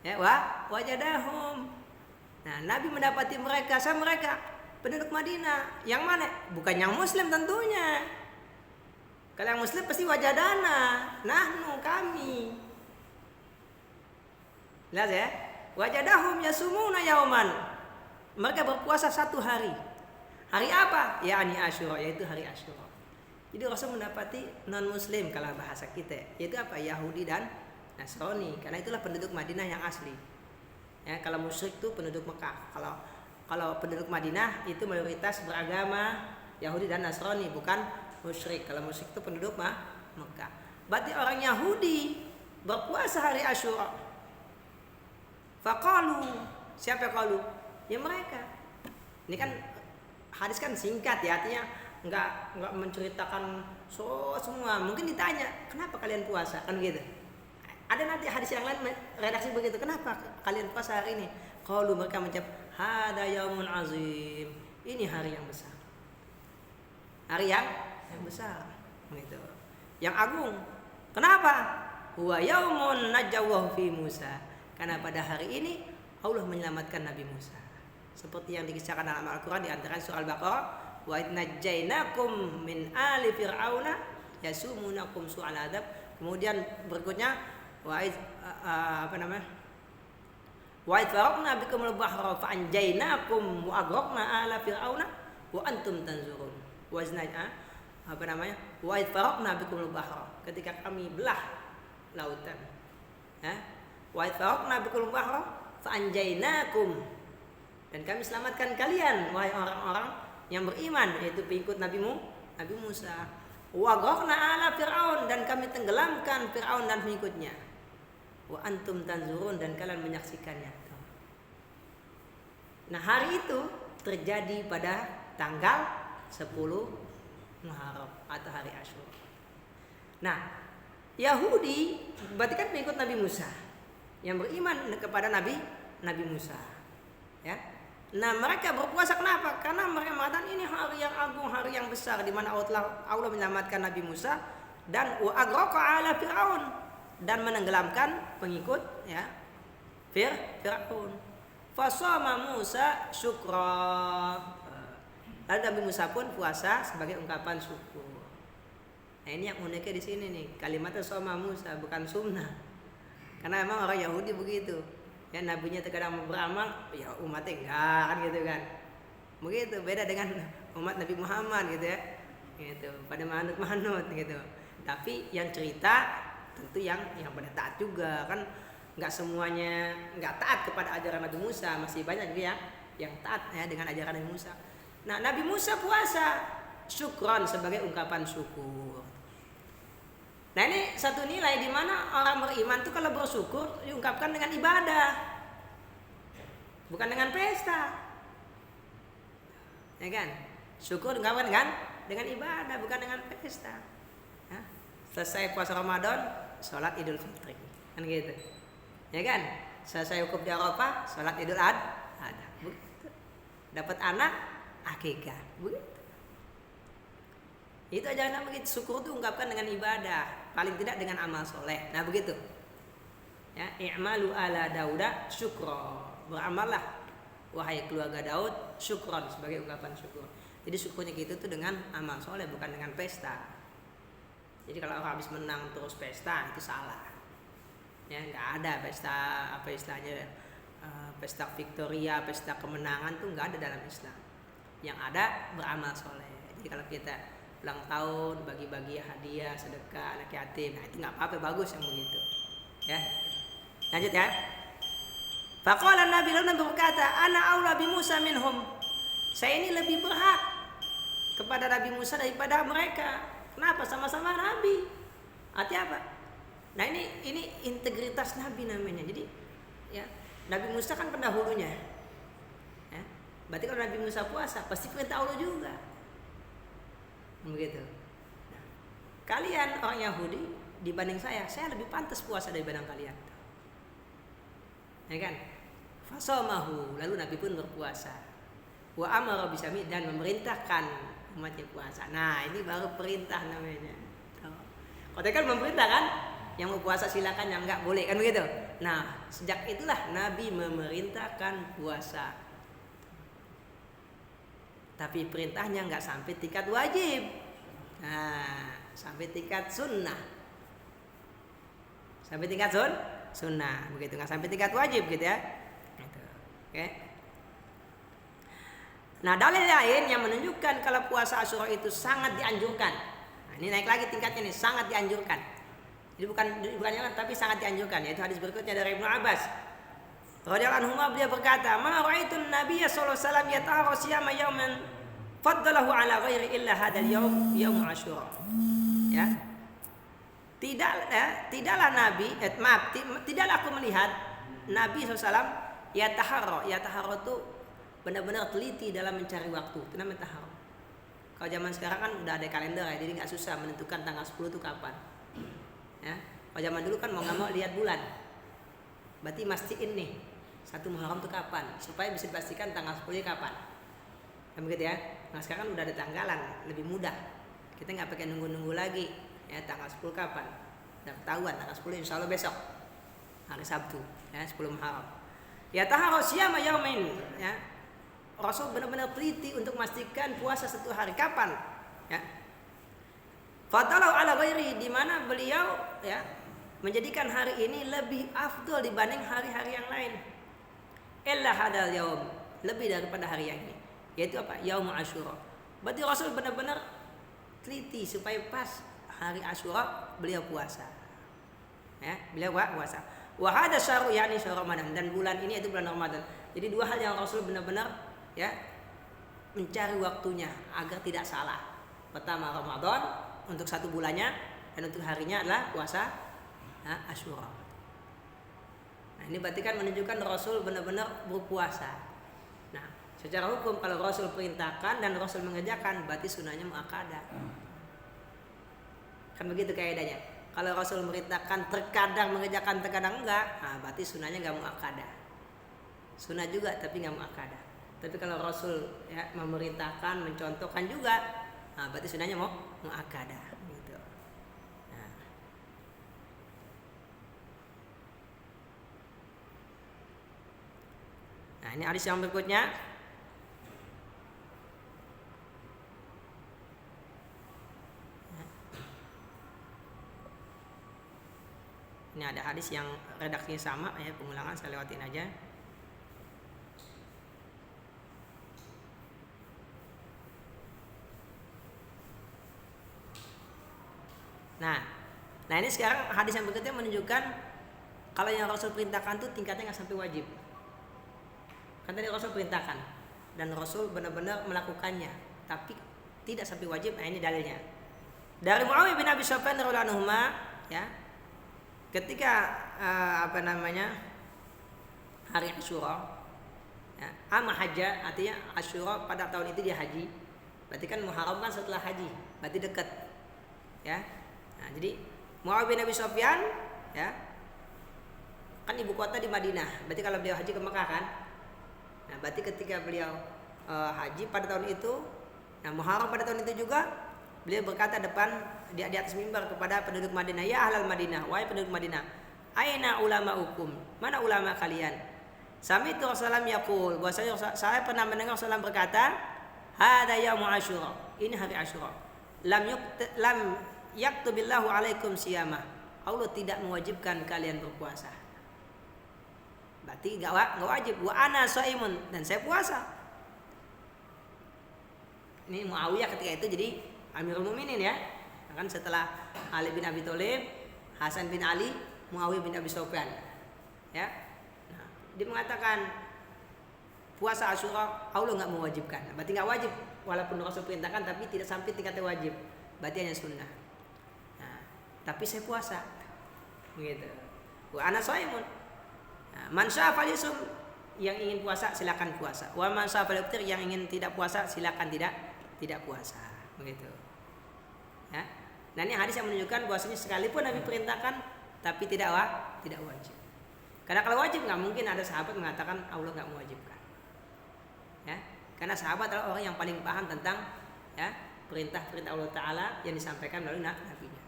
Ya, wajadahum. Nah, Nabi mendapati mereka, sama mereka penduduk Madinah. Yang mana? Bukan yang muslim tentunya. Kalau yang muslim pasti wajadana, nahnu, kami. Lihat ya. Wajadahum yasumuna yauman. Mereka berpuasa 1 hari. Hari apa? Yani Asyura, yaitu hari Asyura. Jadi Rasul mendapati non muslim kalau bahasa kita, yaitu apa? Yahudi dan Nasrani. Karena itulah penduduk Madinah yang asli. Ya, kalau musyrik itu penduduk Mekah. Kalau penduduk Madinah itu mayoritas beragama Yahudi dan Nasrani, bukan musyrik. Kalau musyrik itu penduduk Mekah. Berarti orang Yahudi berpuasa hari Asyura. Faqalu, siapa qalu? Ya mereka. Ini kan hadis kan singkat ya, artinya enggak menceritakan semua. Mungkin ditanya, "Kenapa kalian puasa?" Kan gitu. Ada nanti hadis yang lain redaksi begitu. "Kenapa kalian puasa hari ini?" Qalu, mereka menjawab, "Hada yaumun azim." Ini hari yang besar. Hari yang besar. Gitu. Yang agung. Kenapa? Huwa yaumun najawwahu fi Musa. Karena pada hari ini Allah menyelamatkan Nabi Musa. Seperti yang dikisahkan dalam Al-Quran di antara surah Al-Baqarah, wa idnajjainakum min ali fir'auna yasumunakum su'al adab. Kemudian berikutnya wa id faraqna bikumul bahra fa anjaynakum wa aghraqna ala fir'auna wa antum tanzurun. Wa id faraqna bikumul bahra, ketika kami belah lautan. Wa id faraqna bikumul bahra fa anjaynakum, dan kami selamatkan kalian wahai orang-orang yang beriman, yaitu pengikut Nabi Musa. Wa aghraqna ala fir'aun, dan kami tenggelamkan Fir'aun dan pengikutnya. Wa antum tanzurun, dan kalian menyaksikannya. Nah, hari itu terjadi pada tanggal 10 Muharram atau hari Asyura. Nah, Yahudi berarti kan pengikut Nabi Musa yang beriman kepada Nabi Musa. Ya. Nah, mereka berpuasa kenapa? Karena mereka mengatakan ini hari yang agung, hari yang besar di mana Allah menyelamatkan Nabi Musa dan wa aghraqa ala fir'aun, dan menenggelamkan pengikut ya Fir'aun. Fasama Musa syukra. Lalu Nabi Musa pun puasa sebagai ungkapan syukur. Nah, ini yang uniknya di sini nih, kalimatnya sama Musa bukan sunnah. Karena memang orang Yahudi begitu. Ya, nabinya terkadang beramal, ya umatnya enggak kan gitu kan. Begitu, beda dengan umat Nabi Muhammad gitu ya. Gitu, pada manut gitu. Tapi yang cerita tentu yang pada taat juga kan, enggak semuanya enggak taat kepada ajaran Nabi Musa, masih banyak juga yang taat ya dengan ajaran Nabi Musa. Nah, Nabi Musa puasa syukron sebagai ungkapan syukur. Nah, ini satu nilai di mana orang beriman tuh kalau bersyukur diungkapkan dengan ibadah, bukan dengan pesta. Ya kan? Syukur diungkapkan dengan ibadah, bukan dengan pesta. Nah, selesai puasa Ramadan, sholat Idul Fitri, kan gitu. Ya kan? Selesai wukuf di Arafah, sholat Idul Adha. Begitu. Dapat anak, akikah. Begitu. Itu ajaran begitu. Syukur itu ungkapkan dengan ibadah, paling tidak dengan amal soleh. Nah begitu. Ya, i'malu ala Dauda syukra. Beramallah wahai keluarga Daud syukron, sebagai ungkapan syukur. Jadi syukurnya gitu tuh dengan amal soleh, bukan dengan pesta. Jadi kalau orang habis menang terus pesta, itu salah. Ya, nggak ada pesta apa istilahnya, pesta Victoria, pesta kemenangan tuh nggak ada dalam Islam. Yang ada beramal soleh. Jadi kalau kita ulang tahun, bagi-bagi hadiah, sedekah, anak yatim, nah itu nggak apa-apa, bagus yang begitu. Ya, lanjut ya. Faqala Nabi lalu berkata, ana aula bi Musa minhum. Saya ini lebih berhak kepada Nabi Musa daripada mereka. Kenapa? Sama-sama Nabi. Artinya apa? Nah ini integritas Nabi namanya. Jadi ya, Nabi Musa kan pendahulunya. Ya, berarti kalau Nabi Musa puasa pasti perintah Allah juga. Begitu. Nah, kalian orang Yahudi dibanding saya lebih pantas puasa daripada kalian. Ya kan? Fasamahu, lalu Nabi pun berpuasa. Wa amara bisami, dan memerintahkan umatnya puasa. Nah, ini baru perintah namanya. Kalau kan memerintah kan, yang mau puasa silakan, yang enggak boleh kan begitu. Nah, sejak itulah Nabi memerintahkan puasa. Tapi perintahnya nggak sampai tingkat wajib, nah sampai tingkat sunnah, sampai tingkat sunnah begitu, nggak sampai tingkat wajib gitu ya. Gitu. Oke. Nah, dalil lain yang menunjukkan kalau puasa Asyura itu sangat dianjurkan. Nah, ini naik lagi tingkatnya nih, sangat dianjurkan. Jadi bukan yang tapi sangat dianjurkan, yaitu hadis berikutnya dari Ibnu Abbas radhiyallahu anhu, beliau berkata, "Ma ra'aitun Nabiy sallallahu alaihi wasallam yata'ara siyama yauman faddalahu ala ghairi illa hadzal yaum Asyura." Ya. Tidaklah Nabi, tidaklah aku melihat Nabi SAW yatahara itu benar-benar teliti dalam mencari waktu. Itu namanya tahara. Kalau zaman sekarang kan udah ada kalender ya, jadi nggak susah menentukan tanggal 10 itu kapan. Ya. Kalau zaman dulu kan mau nggak mau lihat bulan. Berarti mastiin nih 1 Muharram itu kapan, supaya bisa dipastikan tanggal 10 kapan. Kan begitu ya. Nah, sekarang udah ada tanggalan, lebih mudah. Kita nggak pakai nunggu-nunggu lagi. Ya, tanggal 10 kapan? Udah ketahuan tanggal 10 insya Allah besok. Hari Sabtu, ya 10 Muharram. Ya taharu siyama yaumin, ya. Rasul benar-benar teliti untuk memastikan puasa satu hari kapan, ya. Fatalau ala ghairi, di mana beliau ya menjadikan hari ini lebih afdal dibanding hari-hari yang lain. Illa hadal yaum, lebih daripada hari yang ini. Yaitu apa? Yaum Asyura. Berarti Rasul benar-benar teliti supaya pas hari Asyura beliau puasa. Ya, beliau puasa. Wa hada syahru yani syahr Ramadan, dan bulan ini itu bulan Ramadan. Jadi dua hal yang Rasul benar-benar ya mencari waktunya agar tidak salah. Pertama Ramadan untuk satu bulannya, dan untuk harinya adalah puasa Asyura. Nah, ini berarti kan menunjukkan Rasul benar-benar berpuasa. Nah, secara hukum kalau Rasul perintahkan dan Rasul mengerjakan, berarti sunnahnya muakkadah. Kan begitu kaidahnya. Kalau Rasul merintahkan terkadang mengerjakan, terkadang enggak, nah berarti sunnahnya enggak muakkadah. Sunnah juga tapi enggak muakkadah. Tapi kalau Rasul ya memerintahkan, mencontohkan juga, nah berarti sunnahnya muakkadah gitu. Nah, ini hadis yang berikutnya. Ini ada hadis yang redaksinya sama ya, pengulangan saya lewatin aja. Nah ini sekarang hadis yang berikutnya menunjukkan kalau yang Rasul perintahkan tuh tingkatnya nggak sampai wajib. Kan tadi Rasul perintahkan dan Rasul benar-benar melakukannya, tapi tidak sampai wajib. Nah ini dalilnya dari Muawiyah bin Abi Sufyan radhiyallahu anhu ya, ketika hari Asyura ya, ama hajja, artinya Asyura pada tahun itu dia haji. Berarti kan Muharram kan setelah haji, berarti dekat ya. Nah, jadi Muawiyah bin Abi Sufyan ya, kan ibu kota di Madinah. Berarti kalau beliau haji ke Mekah kan. Nah, berarti ketika beliau haji pada tahun itu, nah Muharram pada tahun itu juga, beliau berkata di atas mimbar kepada penduduk Madinah, ya ahlal Madinah, wahai penduduk Madinah, aina ulama'ukum, mana ulama kalian? Sami'tu Rasulullah yaqul, bahwasanya saya pernah mendengar Rasulullah berkata, hada yaumul Asyura, ini hari Asyura. Lam yaktubillahu alaikum siyamah, Allah tidak mewajibkan kalian berpuasa. Berarti enggak wajib. Wa ana shaimun, dan saya puasa. Ini Muawiyah ketika itu jadi Amirul Mukminin ya. Kan setelah Ali bin Abi Thalib, Hasan bin Ali, Muawiyah bin Abi Sufyan. Ya. Nah, dia mengatakan puasa Asyura Allah enggak mewajibkan. Berarti enggak wajib, walaupun Rasul perintahkan tapi tidak sampai tingkatnya wajib. Berarti hanya sunnah. Nah, tapi saya puasa. Begitu. Wa ana shaimun. Man syaa falyasum, yang ingin puasa silakan puasa. Wa man syaa falyaftir, yang ingin tidak puasa silakan tidak puasa. Begitu. Ya. Nah, ini hadis yang menunjukkan bahwasanya sekalipun Nabi perintahkan tapi tidak wajib. Karena kalau wajib nggak mungkin ada sahabat mengatakan Allah nggak mewajibkan. Ya. Karena sahabat adalah orang yang paling paham tentang ya perintah-perintah Allah Taala yang disampaikan melalui nabinya.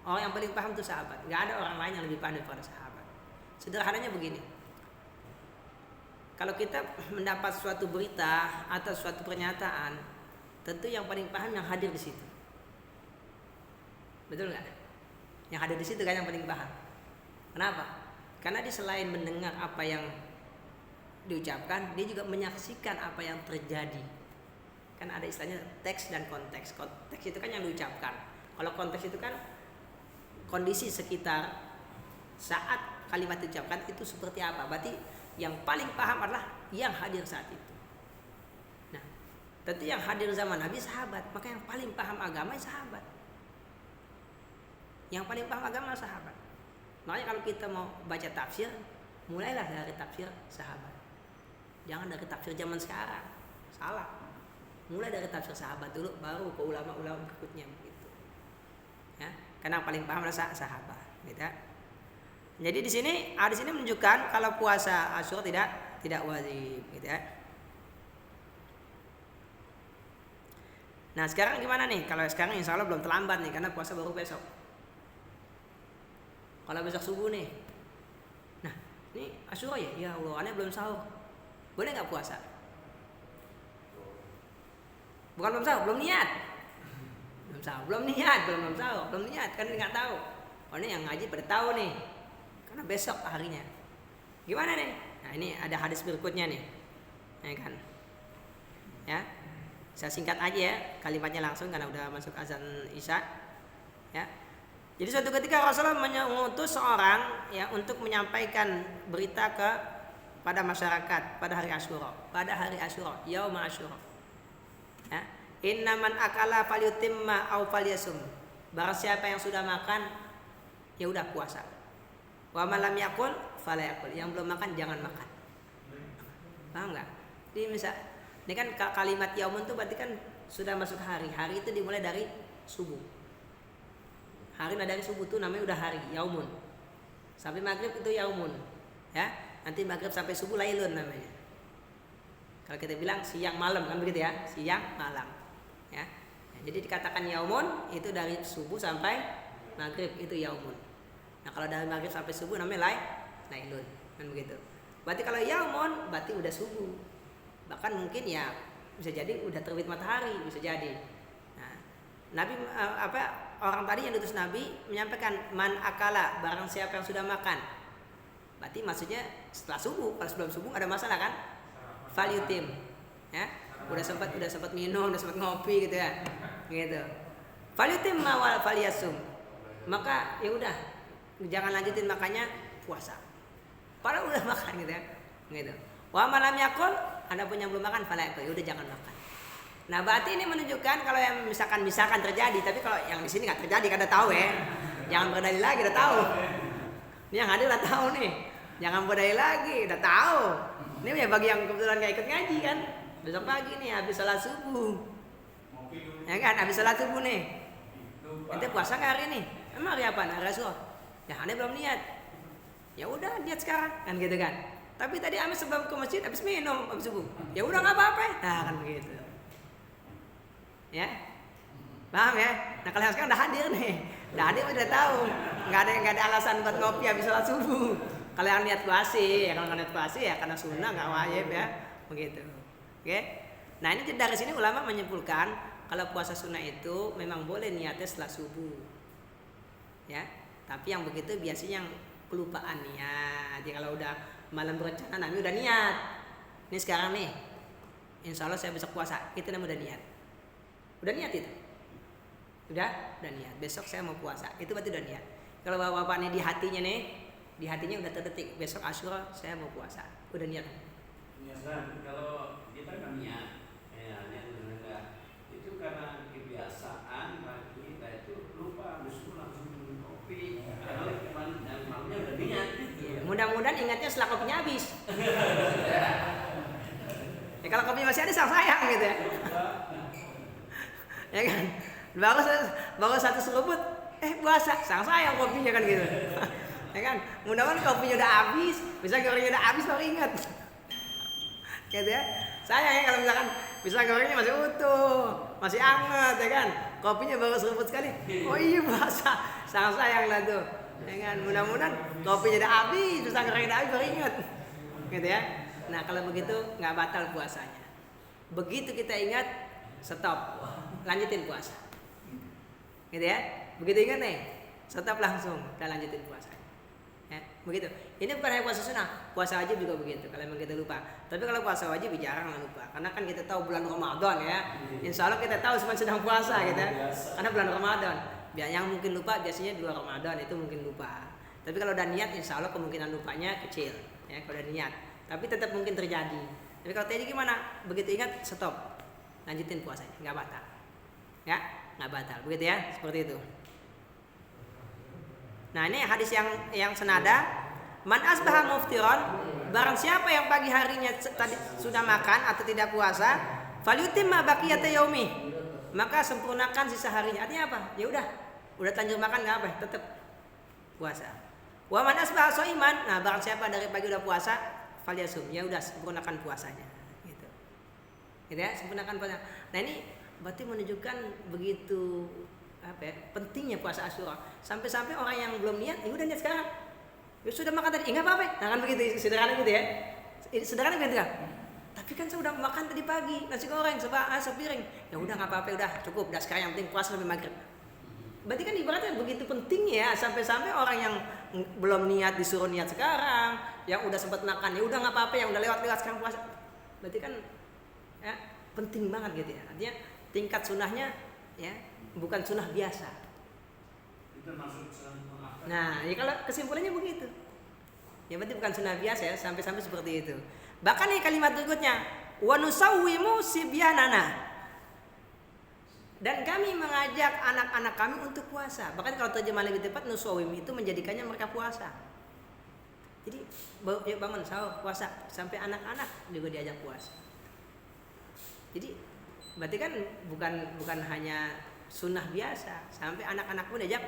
Orang yang paling paham itu sahabat. Nggak ada orang lain yang lebih paham daripada sahabat. Sederhananya begini, kalau kita mendapat suatu berita atau suatu pernyataan, tentu yang paling paham yang hadir di situ. Betul nggak? Yang hadir di situ kan yang paling paham. Kenapa? Karena dia selain mendengar apa yang diucapkan, dia juga menyaksikan apa yang terjadi. Kan ada istilahnya teks dan konteks. Konteks itu kan yang diucapkan. Kalau konteks itu kan kondisi sekitar saat kalimat diucapkan itu seperti apa. Berarti yang paling paham adalah yang hadir saat itu. Nah, tentu yang hadir zaman Nabi sahabat, maka yang paling paham agama sahabat. Yang paling paham agama sahabat. Makanya kalau kita mau baca tafsir, mulailah dari tafsir sahabat. Jangan dari tafsir zaman sekarang. Salah. Mulai dari tafsir sahabat dulu, baru ke ulama-ulama berikutnya begitu. Ya, karena yang paling paham adalah sahabat, gitu. Jadi di sini hadis ini menunjukkan kalau puasa Asyura tidak wajib, gitu ya. Nah sekarang gimana nih? Kalau sekarang insya Allah belum terlambat nih, karena puasa baru besok. Kalau besok subuh nih, nah Ini Asyura ya? Ya Allah, aneh belum sahur. Boleh nggak puasa? Bukan belum sahur, belum niat. Belum sahur, belum niat, belum sahur, belum niat kan nggak tahu. Oh ini yang ngaji pada tahu nih, karena besok harinya. Gimana nih? Nah ini ada hadis berikutnya nih, ya kan? Ya, saya singkat aja ya kalimatnya langsung karena udah masuk azan isya. Ya, jadi suatu ketika Rasulullah mengutus seorang ya untuk menyampaikan berita pada masyarakat pada hari Asyura, Yaum Asyura. Ya, innaman akala falyutimma au falyasum. Barang siapa yang sudah makan ya udah puasa. Wa man lam yakul fala yakul. Yang belum makan jangan makan. Paham enggak? Ini ini kan kalimat yaumun itu berarti kan sudah masuk hari. Hari itu dimulai dari subuh. Hari dari subuh itu namanya udah hari, yaumun. Sampai maghrib itu yaumun. Ya, nanti maghrib sampai subuh lailun namanya. Kalau kita bilang siang malam kan begitu ya, siang malam. Ya. Jadi dikatakan yaumun itu dari subuh sampai maghrib itu yaumun. Nah kalau dari maghrib sampai subuh namanya lailun kan begitu. Berarti kalau yaumun berarti udah subuh. Bahkan mungkin ya bisa jadi udah terbit matahari bisa jadi. Nah, Nabi orang tadi yang diutus Nabi menyampaikan man akala barang siapa yang sudah makan. Berarti maksudnya setelah subuh, kalau sebelum subuh ada masalah kan? Falyutim, ya, udah sempat minum, udah sempat ngopi gitu ya, gitu. Falyutim mawal falyasum, maka ya udah, jangan lanjutin makannya puasa. Padahal udah makan gitu ya, gitu. Wa malam yakul, anda punya belum makan, falyakul, ya udah jangan makan. Nah berarti ini menunjukkan kalau yang misalkan terjadi, tapi kalau yang di sini nggak terjadi, kan udah tahu ya, jangan berdalil lagi, udah tahu. Ini yang hadir udah tahu nih, jangan berdalil lagi, udah tahu. Ini ya bagi yang kebetulan gak ikut ngaji kan, besok pagi nih habis sholat subuh, ya kan habis sholat subuh nih, ente puasa nggak hari ini? Emang hari apa? Hari Rasul? Ya ane belum niat, ya udah niat sekarang kan gitu kan. Tapi tadi ame sebelum ke masjid habis minum habis subuh, ya udah nggak apa-apa, nah kan begitu, ya paham ya? Nah kalau sekarang udah hadir nih, udah tahu, nggak ada alasan buat ngopi habis sholat subuh. Kalau yang niat puasa, ya kalau niat puasa ya karena sunnah nggak wajib ya, begitu. Oke. Nah ini dari sini ulama menyimpulkan kalau puasa sunnah itu memang boleh niatnya setelah subuh, ya. Tapi yang begitu biasanya yang kelupaan niat. Jadi kalau udah malam berencana, Nabi udah niat. Ini sekarang nih, insya Allah saya besok puasa, itu namanya udah niat. Udah niat itu, udah niat. Besok saya mau puasa, itu berarti udah niat. Kalau bapak-bapak nih di hatinya udah terdetik besok Asyura saya mau puasa, udah niat. Niat kalau kita kan niat enggak itu karena kebiasaan bagi kita itu lupa habis itu langsung minum kopi. Kalau kemarin dan malamnya udah niat. Ya, mudah-mudahan ingatnya setelah kopinya habis. Ya kalau kopinya masih ada sayang gitu ya. Ya kan, baru satu seruput, puasa, sayang kopinya kan gitu. Ya kan, mudah-mudahan kopinya udah habis, bisa gorengnya udah habis baru ingat. Gitu ya. Sayang ya kalau misalkan bisa gorengnya masih utuh, masih hangat ya kan. Kopinya baru seruput sekali. Oh iya puasa, sangat sayang lah tuh. Ya kan, mudah-mudahan kopinya udah habis, bisa gorengnya udah habis baru ingat. Gitu ya. Nah, kalau begitu nggak batal puasanya. Begitu kita ingat, stop. Lanjutin puasa. Gitu ya. Begitu ingat nih, stop langsung, udah lanjutin puasa. Ya, begitu. Ini bukan hanya puasa sunnah, puasa wajib juga begitu. Kalau memang kita lupa. Tapi kalau puasa wajib jarang lah lupa. Karena kan kita tahu bulan Ramadan ya. Insya Allah kita tahu semua sedang puasa gitu. Karena bulan Ramadan. Yang mungkin lupa biasanya di luar Ramadan itu mungkin lupa. Tapi kalau udah niat, insya Allah kemungkinan lupanya kecil. Ya, kalau udah niat. Tapi tetap mungkin terjadi. Tapi kalau tadi gimana? Begitu ingat, stop. Lanjutin puasanya, nggak batal. Ya, nggak batal. Begitu ya, seperti itu. Nah ini hadis yang senada, man asbaha muftiron, barang siapa yang pagi harinya tadi sudah makan atau tidak puasa, falyutimma baqiyata yaumi, maka sempurnakan sisa harinya. Artinya apa? Ya udah lanjut makan nggak apa, tetap puasa. Wa man asbaha shaiman, nah barang siapa dari pagi udah puasa, falyasum, ya udah sempurnakan puasanya. Gitu ya, sempurnakan puasa. Nah ini berarti menunjukkan begitu pentingnya puasa Asyura. Sampai-sampai orang yang belum niat, ya udah niat sekarang. Ya sudah makan tadi, enggak apa-apa. Nah kan begitu, sederhana gitu ya. Sederhana gitu kan. Tapi kan saya udah makan tadi pagi, nasi goreng sepiring. Ya udah enggak apa-apa, udah cukup. Udah sekarang yang penting puasa sampai maghrib. Berarti kan ibaratnya begitu penting ya, sampai-sampai orang yang belum niat disuruh niat sekarang, yang udah sempat makan ya udah enggak apa-apa, yang udah lewat sekarang puasa. Berarti kan ya penting banget gitu ya. Artinya tingkat sunahnya ya bukan sunah biasa. Itu maksud sunah. Nah, ya kalau kesimpulannya begitu. Ya berarti bukan sunnah biasa ya, sampai-sampai seperti itu. Bahkan nih kalimat berikutnya, wa nusawwimu sibyanana. Dan kami mengajak anak-anak kami untuk puasa. Bahkan kalau terjemahan lebih tepat, nusawwim itu menjadikannya mereka puasa. Jadi bangun sahur puasa, sampai anak-anak juga diajak puasa. Jadi berarti kan bukan hanya sunnah biasa, sampai anak-anak pun diajak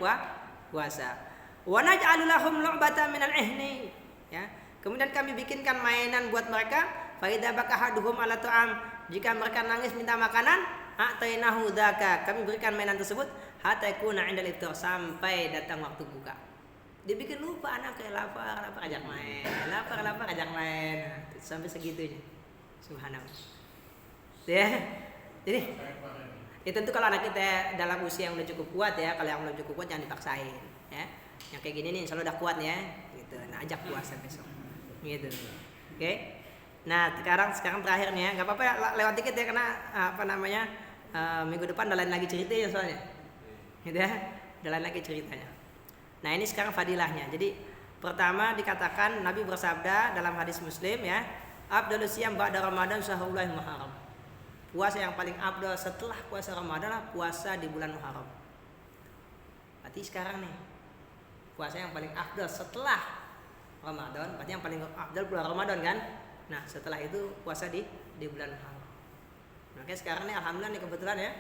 puasa. Wa naj'alu lahum lu'batan minal ihni. Ya. Kemudian kami bikinkan mainan buat mereka, fa idza bakahaduhum ala ta'am. Jika mereka nangis minta makanan, a'tainahu dzaka. Kami berikan mainan tersebut hatta yakuna 'indal iftar, sampai datang waktu buka. Dibikin lupa anak kayak lapar ajak main. Lapar ajak main. Sampai segitunya. Subhanallah. Ya. Jadi ya tentu kalau anak kita dalam usia yang udah cukup kuat ya, kalau yang belum cukup kuat jangan dipaksain ya. Yang kayak gini nih insya Allah udah kuat ya gitu. Nah ajak puasa besok gitu. Oke. Nah sekarang terakhir nih ya, nggak apa-apa ya, lewat dikit ya karena minggu depan udah lain lagi ceritanya soalnya gitu ya, udah lain lagi ceritanya. Nah ini sekarang fadilahnya. Jadi pertama dikatakan Nabi bersabda dalam hadis Muslim ya, afdalus siyam ba'da Ramadan syahrul Muharram. Puasa yang paling afdal setelah puasa Ramadan adalah puasa di bulan Muharram. Berarti sekarang nih puasa yang paling afdal setelah Ramadan, berarti yang paling afdal bulan Ramadan kan? Nah, setelah itu puasa di bulan Muharram. Makanya sekarang nih alhamdulillah nih kebetulan ya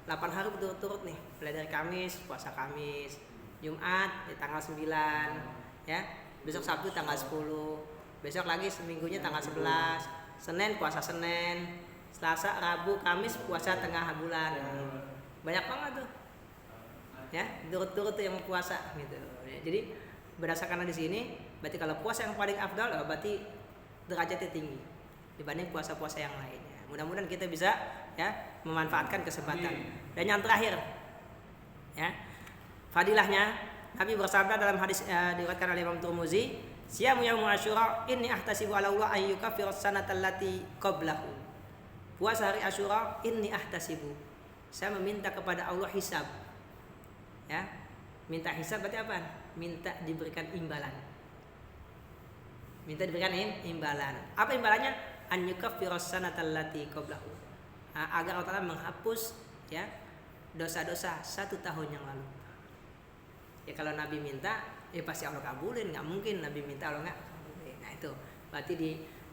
8 hari berturut-turut nih. Mulai dari Kamis, puasa Kamis, Jumat di tanggal 9 ya. Besok Sabtu tanggal 10. Besok lagi seminggunya tanggal 11. Senin puasa Senin. Selasa, Rabu, Kamis puasa tengah bulan. Banyak banget tuh. Ya, turut-turut tuh yang puasa gitu. Jadi berdasarkan di sini, berarti kalau puasa yang paling afdal berarti derajatnya tinggi dibanding puasa-puasa yang lainnya. Mudah-mudahan kita bisa ya memanfaatkan kesempatan. Dan yang terakhir ya, fadilahnya Nabi bersabda dalam hadis diriwayatkan oleh Imam Tirmizi, "Siyamu yaumul Asyura inni ahtasibu 'ala Allah an yukaffiras sanata allati qablahu." Puasa hari Asyura inni ahtasibu. Saya meminta kepada Allah hisab. Ya. Minta hisab berarti apa? Minta diberikan imbalan. Minta diberikan imbalan. Apa imbalannya? An yukaffiras sanata allati qablahu. Agar Allah Ta'ala menghapus ya dosa-dosa 1 tahun yang lalu. Ya kalau Nabi minta, ya pasti Allah kabulin. Nggak mungkin Nabi minta Allah nggak kabulin. Nah itu berarti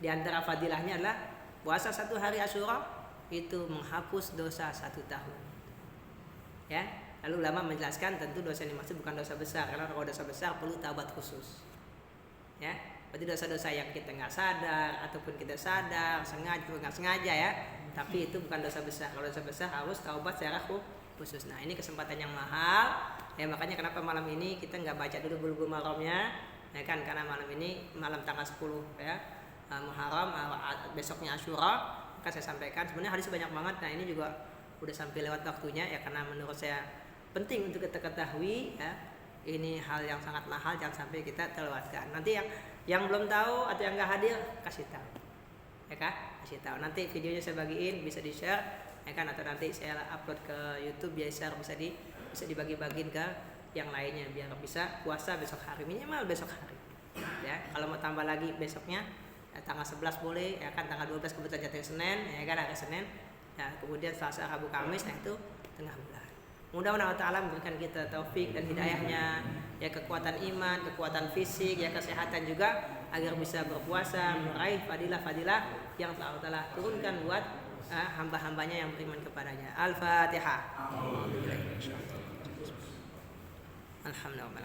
di antara fadilahnya adalah puasa 1 hari Asyura itu menghapus dosa 1 tahun. Ya, lalu ulama menjelaskan tentu dosa yang dimaksud bukan dosa besar, karena kalau dosa besar perlu taubat khusus. Ya, berarti dosa-dosa yang kita nggak sadar ataupun kita sadar, sengaja atau nggak sengaja ya, tapi itu bukan dosa besar. Kalau dosa besar harus taubat secara khusus. Nah ini kesempatan yang mahal. Ya makanya kenapa malam ini kita nggak baca dulu Bulughul Maramnya, ya kan? Karena malam ini malam tanggal 10 ya. Muharram, besoknya Asyura, maka saya sampaikan sebenarnya hadis banyak banget. Nah ini juga udah sampai lewat waktunya ya, karena menurut saya penting untuk kita ketahui ya, ini hal yang sangat mahal, jangan sampai kita terlewatkan. Nanti yang belum tahu atau yang nggak hadir kasih tahu ya kan, kasih tahu. Nanti videonya saya bagiin, bisa di share ya kan, atau nanti saya upload ke YouTube biasa, bisa dibagi-bagiin ke yang lainnya biar bisa puasa besok hari, minimal besok hari ya. Kalau mau tambah lagi besoknya tanggal 11 boleh ya kan, tanggal 12 kebetulan jatuh Senin ya kan, hari Senin ya, kemudian Selasa, Rabu, Kamis, nah itu tengah bulan. Mudah-mudahan Allah Ta'ala memberikan kita taufik dan hidayahnya ya, kekuatan iman, kekuatan fisik ya, kesehatan juga, agar bisa berpuasa meraih fadilah-fadilah yang Allah Ta'ala turunkan buat hamba-hambanya yang beriman kepadanya. Al-Fatihah. Alhamdulillah.